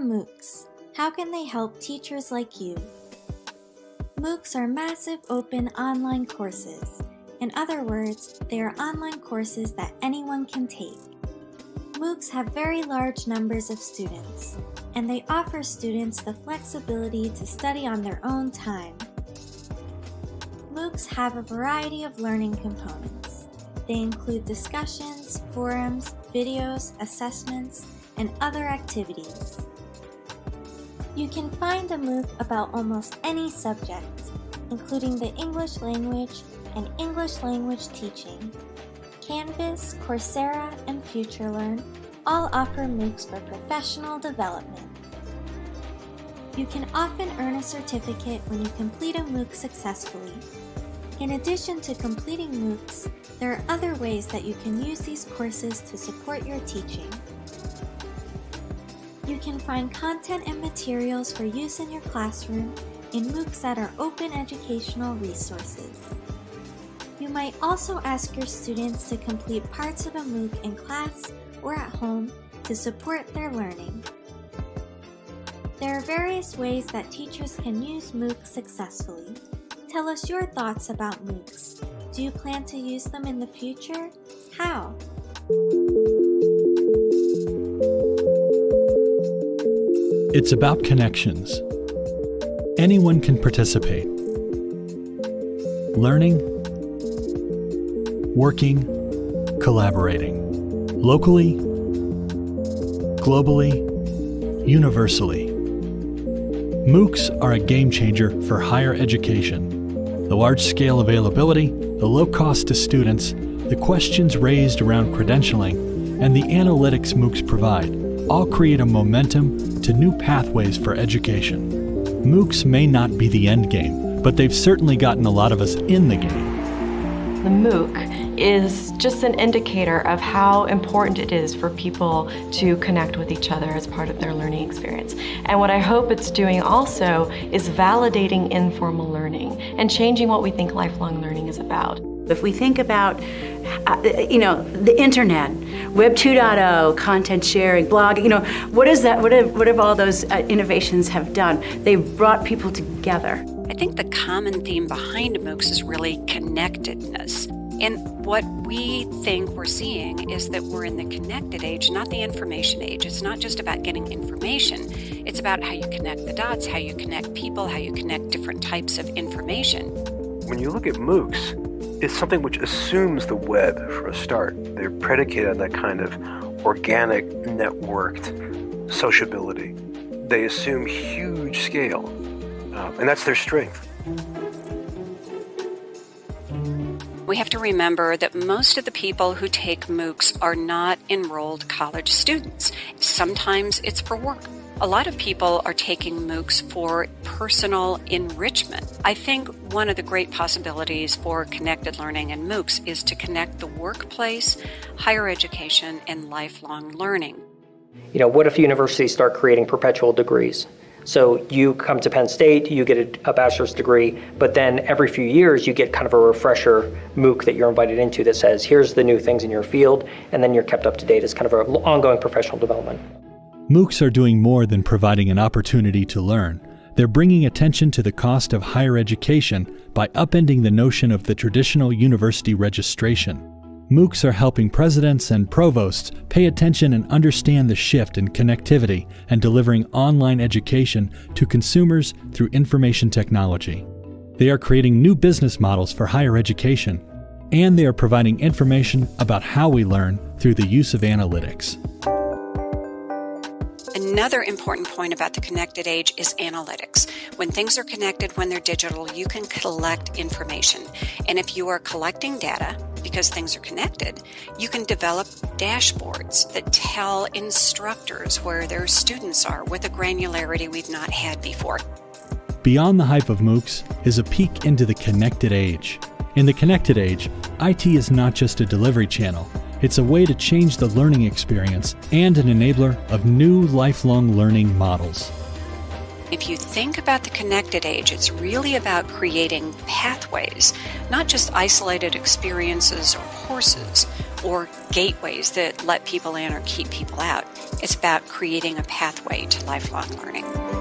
MOOCs? How can they help teachers like you? MOOCs are massive open online courses. In other words, they are online courses that anyone can take. MOOCs have very large numbers of students, and they offer students the flexibility to study on their own time. MOOCs have a variety of learning components. They include discussions, forums, videos, assessments, and other activities. You can find a MOOC about almost any subject, including the English language and English language teaching. Canvas, Coursera, and FutureLearn all offer MOOCs for professional development. You can often earn a certificate when you complete a MOOC successfully. In addition to completing MOOCs, there are other ways that you can use these courses to support your teaching. You can find content and materials for use in your classroom in MOOCs that are open educational resources. You might also ask your students to complete parts of a MOOC in class or at home to support their learning. There are various ways that teachers can use MOOCs successfully. Tell us your thoughts about MOOCs. Do you plan to use them in the future? How? It's about connections. Anyone can participate. Learning, working, collaborating. Locally, globally, universally. MOOCs are a game changer for higher education. The large-scale availability, the low cost to students, the questions raised around credentialing, and the analytics MOOCs provide all create a momentum to new pathways for education. MOOCs may not be the end game, but they've certainly gotten a lot of us in the game. The MOOC is just an indicator of how important it is for people to connect with each other as part of their learning experience. And what I hope it's doing also is validating informal learning and changing what we think lifelong learning is about. If we think about, the internet, Web 2.0, content sharing, blogging, what is that? What have all those innovations have done? They've brought people together. I think the common theme behind MOOCs is really connectedness. And what we think we're seeing is that we're in the connected age, not the information age. It's not just about getting information. It's about how you connect the dots, how you connect people, how you connect different types of information. When you look at MOOCs, it's something which assumes the web for a start. They're predicated on that kind of organic, networked sociability. They assume huge scale, and that's their strength. We have to remember that most of the people who take MOOCs are not enrolled college students. Sometimes it's for work. A lot of people are taking MOOCs for personal enrichment. I think one of the great possibilities for connected learning and MOOCs is to connect the workplace, higher education, and lifelong learning. What if universities start creating perpetual degrees? So you come to Penn State, you get a bachelor's degree, but then every few years you get kind of a refresher MOOC that you're invited into that says, here's the new things in your field, and then you're kept up to date as kind of an ongoing professional development. MOOCs are doing more than providing an opportunity to learn. They're bringing attention to the cost of higher education by upending the notion of the traditional university registration. MOOCs are helping presidents and provosts pay attention and understand the shift in connectivity and delivering online education to consumers through information technology. They are creating new business models for higher education, and they are providing information about how we learn through the use of analytics. Another important point about the connected age is analytics. When things are connected, when they're digital, you can collect information. And if you are collecting data, because things are connected, you can develop dashboards that tell instructors where their students are with a granularity we've not had before. Beyond the hype of MOOCs is a peek into the connected age. In the connected age, IT is not just a delivery channel. It's a way to change the learning experience and an enabler of new lifelong learning models. If you think about the connected age, it's really about creating pathways, not just isolated experiences or courses. or gateways that let people in or keep people out. It's about creating a pathway to lifelong learning.